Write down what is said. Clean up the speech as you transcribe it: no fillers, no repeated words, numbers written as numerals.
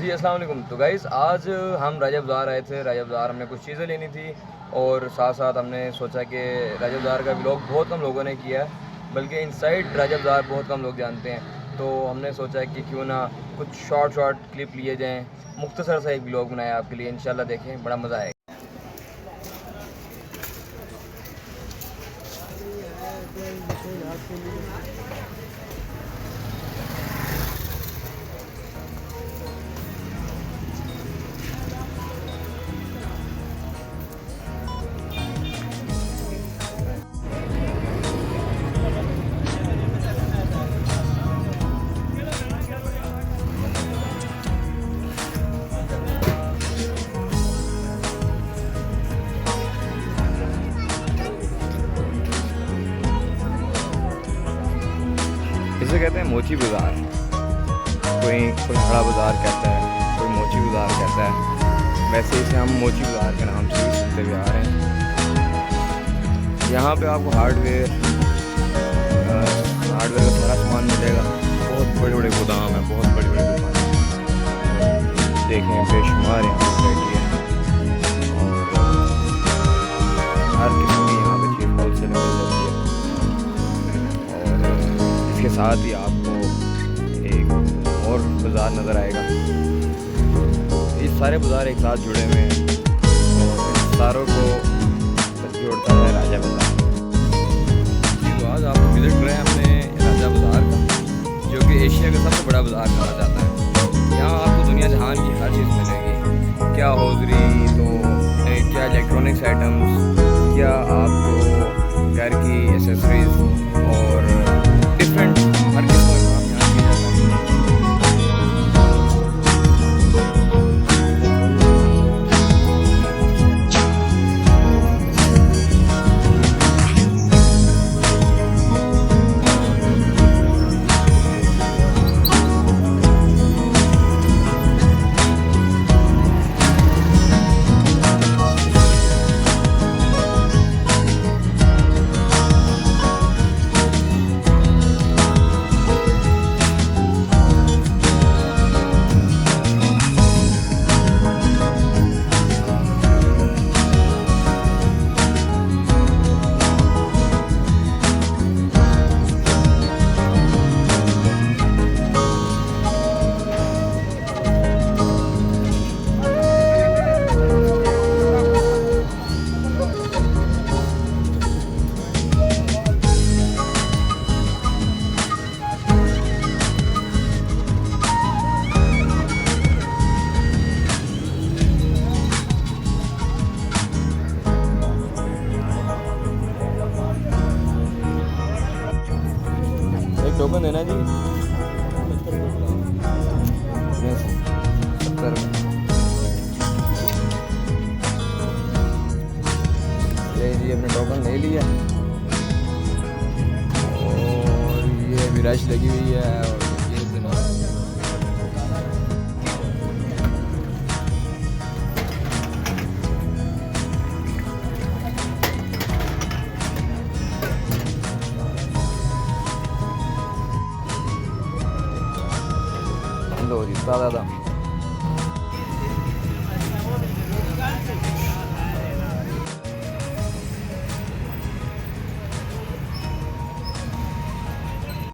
जी अस्सलाम वालेकुम। तो गाइज़ आज हम राजा बाज़ार आए थे। राजा बाज़ार हमने कुछ चीज़ें लेनी थी और साथ साथ हमने सोचा कि राजा बाज़ार का व्लॉग बहुत कम लोगों ने किया है, बल्कि इनसाइड राजा बाज़ार बहुत कम लोग जानते हैं। तो हमने सोचा कि क्यों ना कुछ शॉर्ट क्लिप लिए जाएँ, मुख्तसर सा एक व्लॉग बनाया आपके लिए। इंशाल्लाह देखें, बड़ा मज़ा आएगा। इसे कहते हैं मोची बाज़ार। कोई बड़ा बाज़ार कहता है, कोई मोची बाज़ार कहता है। वैसे इसे हम मोची बाज़ार के नाम से भी सुनते हुए आ रहे हैं। यहाँ पे आपको हार्डवेयर का सारा सामान मिलेगा। बहुत बड़े बड़े गोदाम हैं, बहुत बड़ी बड़ी दुकानें देखें, बेशुमार यहाँ पे वैरायटी है और हर किस्म की यहाँ पे चीज़ होलसेल में मिल जाती है। और इसके साथ ही आपको एक और बाज़ार नज़र आएगा। ये सारे बाज़ार एक साथ जुड़े हुए हैं और इन सारों को जोड़ता है राजा बाज़ार। तो आज आपको विज़िट करें हमने राजा बाज़ार का, जो कि एशिया का सबसे बड़ा बाज़ार कहा जाता है। यहाँ आपको दुनिया जहान की हर चीज़ मिलेगी, क्या हौजरी तो क्या इलेक्ट्रॉनिक्स आइटम्स, क्या आपको घर की एसेसरीज और डिफरेंट हर किस्म का काम यहाँ किया जाता है। टोकन देना जी 70। ले जी अपने टोकन ले लिया और ये भी रश लगी हुई है और ये लो जी, दादा